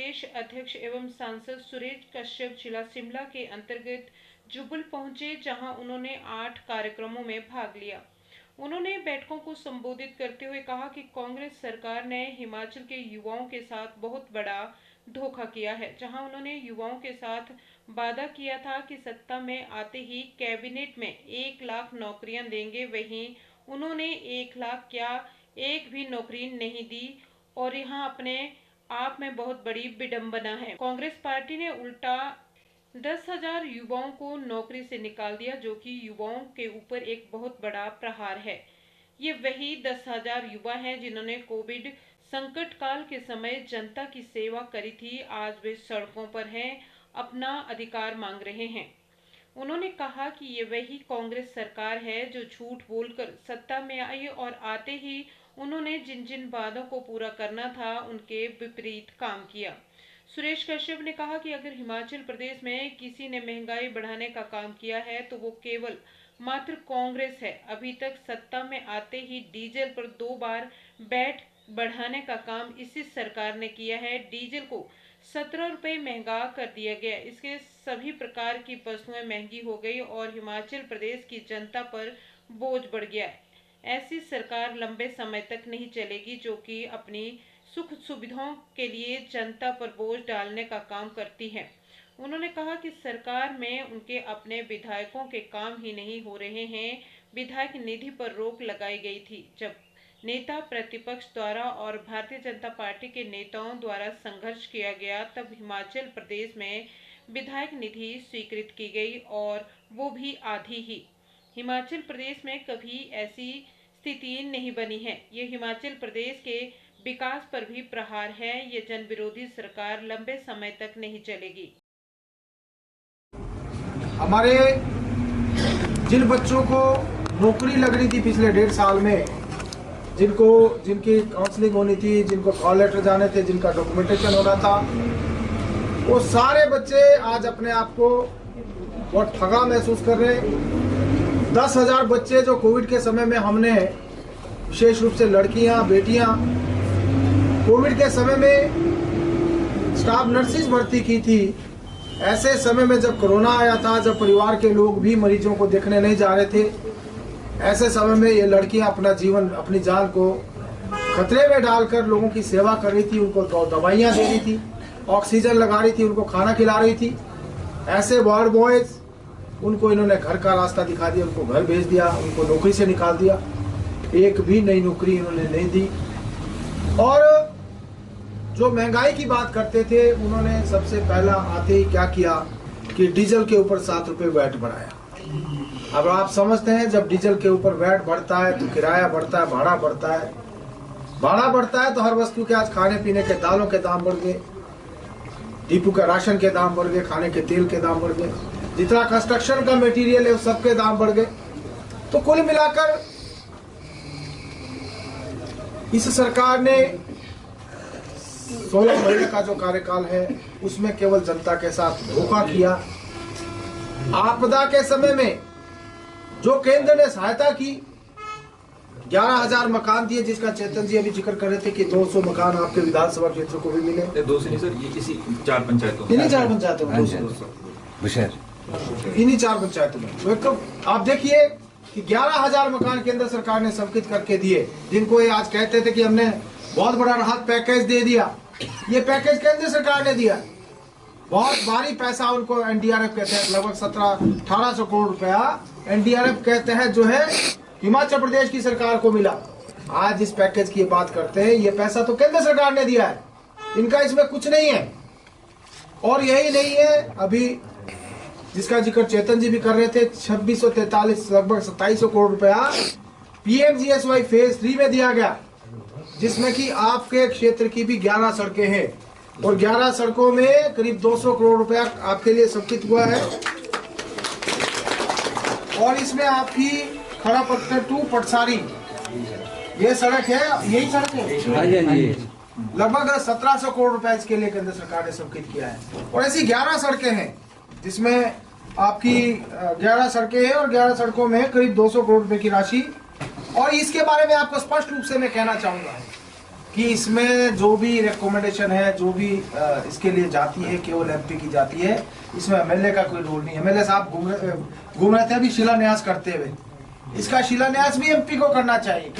प्रदेश अध्यक्ष एवं सांसद सुरेश कश्यप जिला शिमला के अंतर्गत जुब्बल पहुंचे, जहां उन्होंने 8 कार्यक्रमों में भाग लिया। उन्होंने बैठकों को संबोधित करते हुए कहा कि कांग्रेस सरकार ने हिमाचल के युवाओं के साथ बहुत बड़ा धोखा किया है। जहां उन्होंने युवाओं के साथ वादा किया था कि सत्ता में आते ही कैबिनेट में 1 लाख नौकरियां देंगे, वहीं उन्होंने 1 लाख क्या एक भी नौकरी नहीं दी और यहां अपने आप में बहुत बड़ी विडंबना है। कांग्रेस पार्टी ने उल्टा 10,000 युवाओं को नौकरी से निकाल दिया, जो कि युवाओं के ऊपर एक बहुत बड़ा प्रहार है। ये वही 10,000 युवा हैं जिन्होंने कोविड संकट काल के समय जनता की सेवा करी थी। आज वे सड़कों पर हैं, अपना अधिकार मांग रहे हैं। उन्होंने कहा कि ये वही कांग्रेस सरकार है जो झूठ बोलकर सत्ता में आई और आते ही उन्होंने जिन जिन वादों को पूरा करना था उनके विपरीत काम किया। सुरेश कश्यप ने कहा कि अगर हिमाचल प्रदेश में किसी ने महंगाई बढ़ाने का काम किया है तो वो केवल मात्र कांग्रेस है। अभी तक सत्ता में आते ही डीजल पर 2 बार वैट बढ़ाने का काम इसी सरकार ने किया है। डीजल को 17 रुपये महंगा कर दिया गया। इसके सभी प्रकार की वस्तुएं महंगी हो गई और हिमाचल प्रदेश की जनता पर बोझ बढ़ गया है। ऐसी सरकार लंबे समय तक नहीं चलेगी जो कि अपनी सुख सुविधाओं के लिए जनता पर बोझ डालने का काम करती है। उन्होंने कहा कि सरकार में उनके अपने विधायकों के काम ही नहीं हो रहे हैं। विधायक निधि पर रोक लगाई गई थी। जब नेता प्रतिपक्ष द्वारा और भारतीय जनता पार्टी के नेताओं द्वारा संघर्ष किया गया, तब हिमाचल प्रदेश में विधायक निधि स्वीकृत की गई और वो भी आधी ही। हिमाचल प्रदेश में कभी ऐसी स्थिति नहीं बनी है। ये हिमाचल प्रदेश के विकास पर भी प्रहार है। ये जन विरोधी सरकार लंबे समय तक नहीं चलेगी। हमारे जिन बच्चों को नौकरी लग रही थी पिछले 1.5 साल में, जिनकी काउंसलिंग होनी थी, जिनको कॉल लेटर जाने थे, जिनका डॉक्यूमेंटेशन होना था, वो सारे बच्चे आज अपने आप को बहुत ठगा महसूस कर रहे हैं। 10,000 बच्चे जो कोविड के समय में हमने, विशेष रूप से लड़कियां, बेटियां, कोविड के समय में स्टाफ नर्सेज भर्ती की थी। ऐसे समय में जब कोरोना आया था, जब परिवार के लोग भी मरीजों को देखने नहीं जा रहे थे, ऐसे समय में ये लड़कियां अपना जीवन, अपनी जान को खतरे में डालकर लोगों की सेवा कर रही थी। उनको दवाइयां दे रही थी, ऑक्सीजन लगा रही थी, उनको खाना खिला रही थी। ऐसे वार्ड बॉयज, उनको इन्होंने घर का रास्ता दिखा दिया, उनको घर भेज दिया, उनको नौकरी से निकाल दिया। एक भी नई नौकरी इन्होंने नहीं दी। और जो महंगाई की बात करते थे, उन्होंने सबसे पहला आते ही क्या किया कि डीजल के ऊपर 7 रुपये वैट बढ़ाया। अब आप समझते हैं, जब डीजल के ऊपर वैट बढ़ता है तो किराया बढ़ता है, भाड़ा बढ़ता है। भाड़ा बढ़ता है तो हर वस्तु के आज खाने पीने के दालों के दाम बढ़ गए, डिपो के राशन के दाम बढ़ गए, खाने के तेल के दाम बढ़ गए, जितना कंस्ट्रक्शन का मटेरियल है उस सबके दाम बढ़ गए। तो कुल मिलाकर इस सरकार ने 16 महीने का जो कार्यकाल है उसमें केवल जनता के साथ धोखा किया। आपदा के समय में जो केंद्र ने सहायता की, 11,000 मकान दिए, जिसका चेतन जी अभी जिक्र कर रहे थे कि 200 मकान आपके विधानसभा क्षेत्र को भी मिले। 200 नहीं सर, ये इसी 4 पंचायतों इन्हीं 4 पंचायतों में, इन्हीं 4 पंचायतों में। तो आप देखिए कि 11,000 मकान केंद्र सरकार ने स्वीकृत करके दिए, जिनको ये आज कहते थे कि हमने बहुत बड़ा राहत पैकेज दे दिया। ये पैकेज केंद्र सरकार ने दिया। बहुत भारी पैसा उनको एनडीआरएफ के तहत, लगभग 1700-1800 करोड़ रुपया एनडीआरएफ के तहत जो है हिमाचल प्रदेश की सरकार को मिला। आज इस पैकेज की बात करते हैं, ये पैसा तो केंद्र सरकार ने दिया है, इनका इसमें कुछ नहीं है। और यही नहीं है, अभी जिसका जिक्र चेतन जी भी कर रहे थे, 2643 लगभग 2700 करोड़ रुपया पीएमजीएसवाई फेज 3 में दिया गया, जिसमें कि आपके क्षेत्र की भी 11 सड़कें हैं और 11 सड़कों में करीब 200 करोड़ रुपया आपके लिए स्वीकृत हुआ है। और इसमें आपकी खड़ापत्थर टू पटसारी ये सड़क है, यही सड़क है, लगभग 1700 करोड़ रुपया इसके लिए केंद्र सरकार ने स्वीकृत किया है। और ऐसी 11 सड़कें हैं जिसमें आपकी 11 सड़कें हैं और 11 सड़कों में करीब 200 करोड़ रुपए की राशि। और इसके बारे में आपको स्पष्ट रूप से मैं कहना चाहूंगा कि इसमें जो भी रिकमेंडेशन है, जो भी इसके लिए जाती है, केवल एमपी की जाती है। इसमें एमएलए का कोई रोल नहीं। एमएलए साहब घूम रहे थे अभी शिलान्यास करते हुए। इसका शिलान्यास भी एमपी को करना चाहिए।